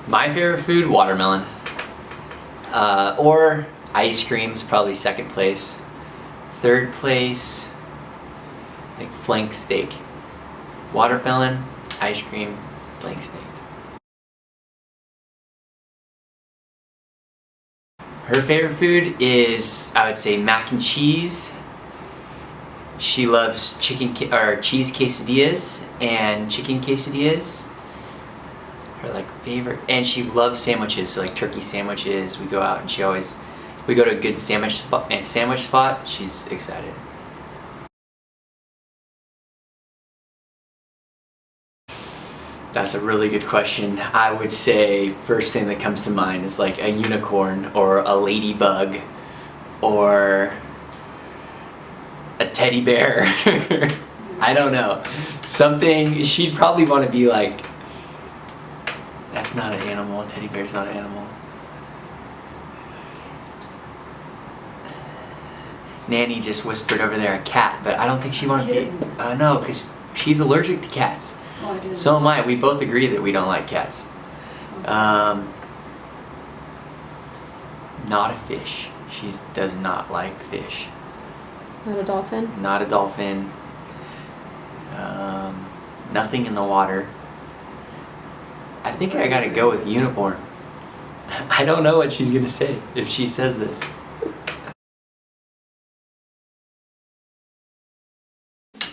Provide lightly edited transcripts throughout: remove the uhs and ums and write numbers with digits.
My favorite food, watermelon. Or ice cream's probably second place. Third place, I think flank steak. Watermelon, ice cream, flank steak. Her favorite food is, I would say, mac and cheese. She loves cheese quesadillas and chicken quesadillas. Her like favorite, and she loves sandwiches, so like turkey sandwiches. We go out and we go to a good sandwich spot. She's excited. That's a really good question. I would say first thing that comes to mind is like a unicorn or a ladybug or a teddy bear. I don't know. Something she'd probably want to be like, that's not an animal. A teddy bear's not an animal. Nanny just whispered over there, a cat, but I don't think she wanted to be. No, because she's allergic to cats. Oh, so am I. We both agree that we don't like cats. Okay. Not a fish. She does not like fish. Not a dolphin? Not a dolphin. Nothing in the water. I think I gotta go with unicorn. I don't know what she's gonna say if she says this.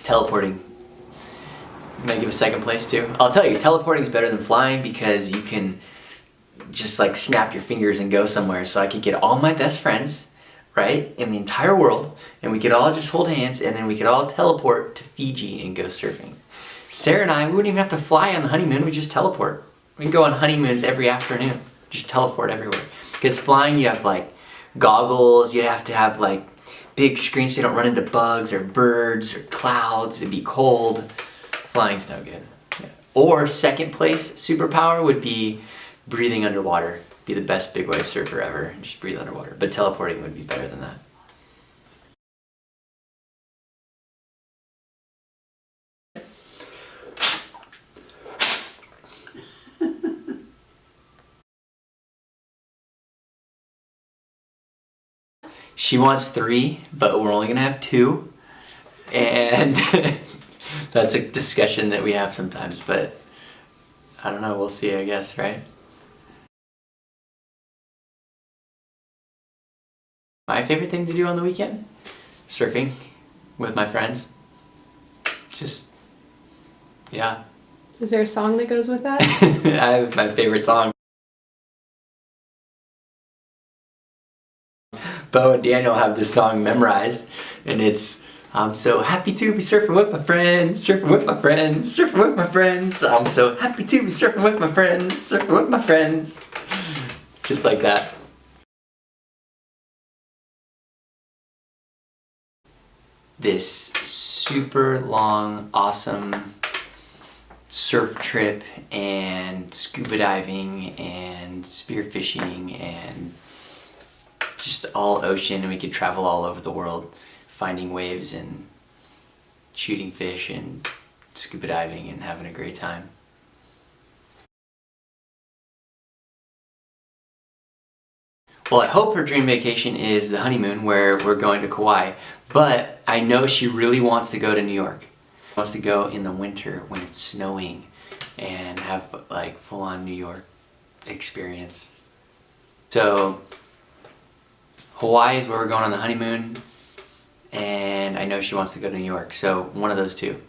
Teleporting. I'm gonna give a second place too. I'll tell you, teleporting is better than flying because you can just like snap your fingers and go somewhere. So I could get all my best friends, right, in the entire world, and we could all just hold hands and then we could all teleport to Fiji and go surfing. Sarah and I, we wouldn't even have to fly on the honeymoon, we just teleport. We can go on honeymoons every afternoon, just teleport everywhere. Because flying, you have like goggles, you have to have like big screens so you don't run into bugs or birds or clouds, it'd be cold. Flying's no good. Yeah. Or second place superpower would be breathing underwater. Be the best big wave surfer ever, just breathe underwater. But teleporting would be better than that. She wants 3, but we're only gonna have 2. And that's a discussion that we have sometimes, but I don't know, we'll see, I guess, right? My favorite thing to do on the weekend? Surfing with my friends. Just, yeah. Is there a song that goes with that? I have my favorite song. Bo and Daniel have this song memorized, and it's I'm so happy to be surfing with my friends, surfing with my friends, surfing with my friends. I'm so happy to be surfing with my friends, surfing with my friends. Just like that. This super long, awesome surf trip and scuba diving and spearfishing and just all ocean, and we could travel all over the world finding waves and shooting fish and scuba diving and having a great time. Well, I hope her dream vacation is the honeymoon where we're going to Kauai, but I know she really wants to go to New York. She wants to go in the winter when it's snowing and have like full-on New York experience. So Hawaii is where we're going on the honeymoon, and I know she wants to go to New York, so one of those two.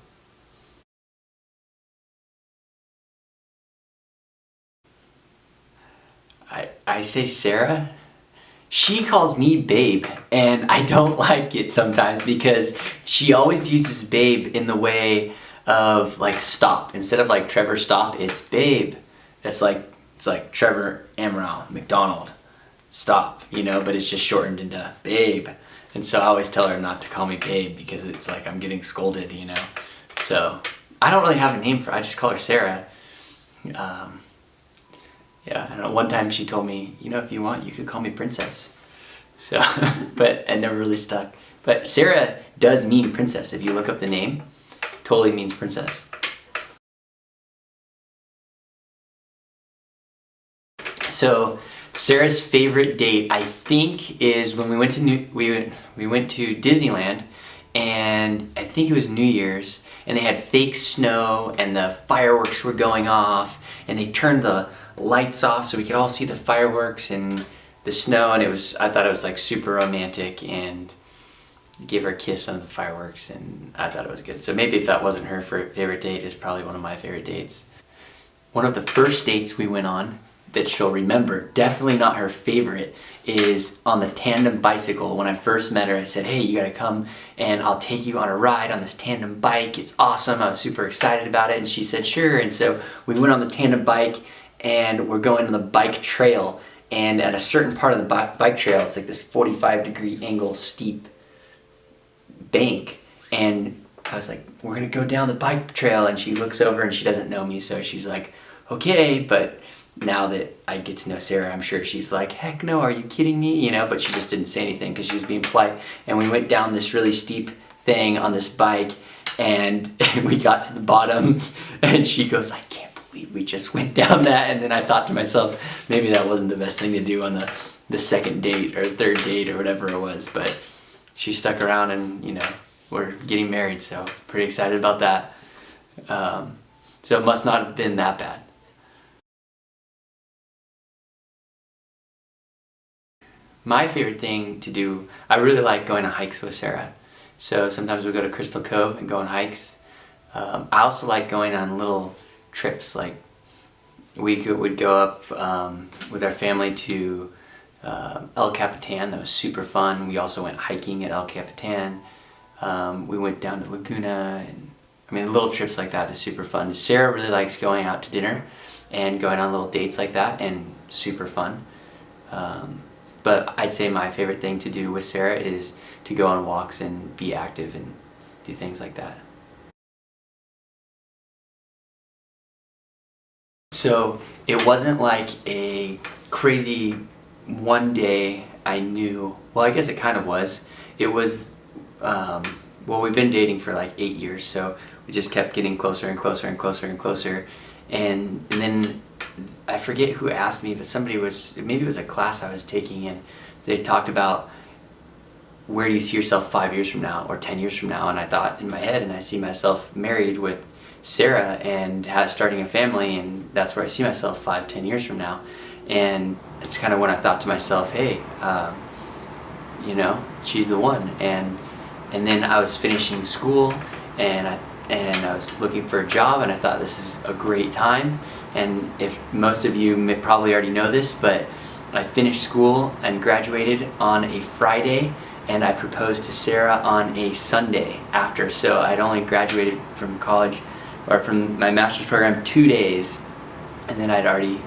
I say Sarah. She calls me babe, and I don't like it sometimes because she always uses babe in the way of like stop. Instead of like Trevor stop, it's babe. It's like Trevor Amaral McDonald stop, you know, but it's just shortened into babe. And so I always tell her not to call me babe because it's like I'm getting scolded, you know. So I don't really have a name for her. I just call her Sarah. Yeah, I don't know. One time she told me, you know, if you want, you could call me princess. So, but it never really stuck. But Sarah does mean princess. If you look up the name, totally means princess. So Sarah's favorite date, I think, is when we went to we went to Disneyland, and I think it was New Year's, and they had fake snow and the fireworks were going off, and they turned the lights off so we could all see the fireworks and the snow, and I thought it was like super romantic, and gave her a kiss under the fireworks, and I thought it was good. So maybe if that wasn't her favorite date, it's probably one of my favorite dates. One of the first dates we went on that she'll remember, definitely not her favorite, is on the tandem bicycle. When I first met her, I said, hey, you gotta come and I'll take you on a ride on this tandem bike. It's awesome. I was super excited about it. And she said, sure. And so we went on the tandem bike and we're going on the bike trail. And at a certain part of the bike trail, it's like this 45-degree angle steep bank. And I was like, we're gonna go down the bike trail. And she looks over and she doesn't know me. So she's like, okay, but now that I get to know Sarah, I'm sure she's like, heck no, are you kidding me? You know, but she just didn't say anything because she was being polite. And we went down this really steep thing on this bike, and we got to the bottom, and she goes, I can't believe we just went down that. And then I thought to myself, maybe that wasn't the best thing to do on the second date or third date or whatever it was, but she stuck around, and you know, we're getting married, so pretty excited about that. So it must not have been that bad. My favorite thing to do, I really like going on hikes with Sarah. So sometimes we go to Crystal Cove and go on hikes. I also like going on little trips, like would go up with our family to El Capitan. That was super fun. We also went hiking at El Capitan. We went down to Laguna, and I mean, little trips like that is super fun. Sarah really likes going out to dinner and going on little dates like that, and super fun. But I'd say my favorite thing to do with Sarah is to go on walks and be active and do things like that. So it wasn't like a crazy one day I knew, well, I guess it kind of was. It was, well, we've been dating for like 8 years, so we just kept getting closer and closer and closer and closer. And then I forget who asked me, but maybe it was a class I was taking, and they talked about, where do you see yourself 5 years from now or 10 years from now? And I thought in my head, and I see myself married with Sarah and starting a family, and that's where I see myself 5-10 years from now. And it's kind of when I thought to myself, hey, you know, she's the one. And then I was finishing school, and I was looking for a job, and I thought this is a great time. And if most of you may probably already know this, but I finished school and graduated on a Friday, and I proposed to Sarah on a Sunday after. So I'd only graduated from college, or from my master's program, 2 days, and then I'd already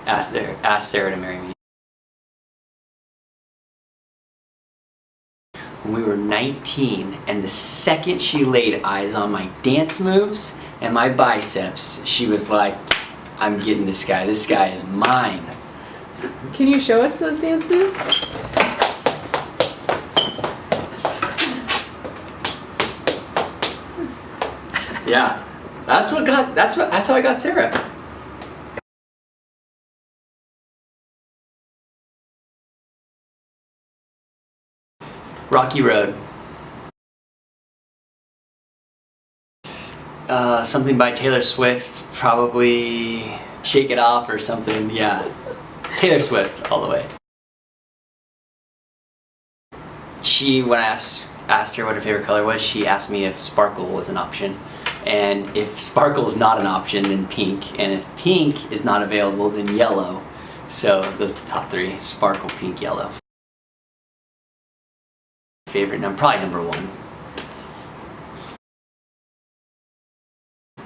asked Sarah to marry me. When we were 19, and the second she laid eyes on my dance moves and my biceps, she was like, I'm getting this guy. This guy is mine. Can you show us those dance moves? Yeah, that's how I got Sarah. Rocky Road. Something by Taylor Swift, probably Shake It Off or something, yeah. Taylor Swift, all the way. When I asked her what her favorite color was, she asked me if sparkle was an option. And if sparkle is not an option, then pink. And if pink is not available, then yellow. So those are the top three: sparkle, pink, yellow. Favorite, probably number one.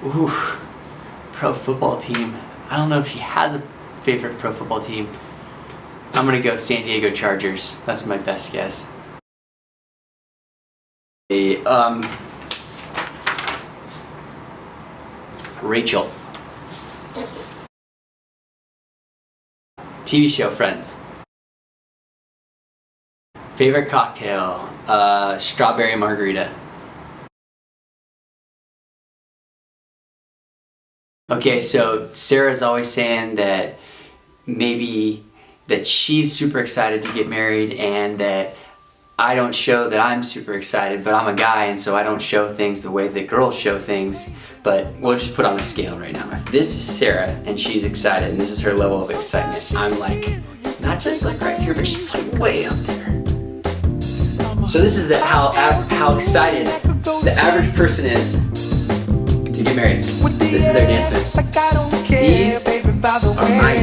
Ooh, pro football team. I don't know if she has a favorite pro football team. I'm gonna go San Diego Chargers. That's my best guess. Rachel. TV show Friends. Favorite cocktail, strawberry margarita. Okay, so Sarah's always saying that maybe that she's super excited to get married and that I don't show that I'm super excited, but I'm a guy and so I don't show things the way that girls show things. But we'll just put on the scale right now. If this is Sarah and she's excited and this is her level of excitement, I'm like, not just like right here, but she's like way up there. So this is how excited the average person is to get married. This is their dance moves. These are my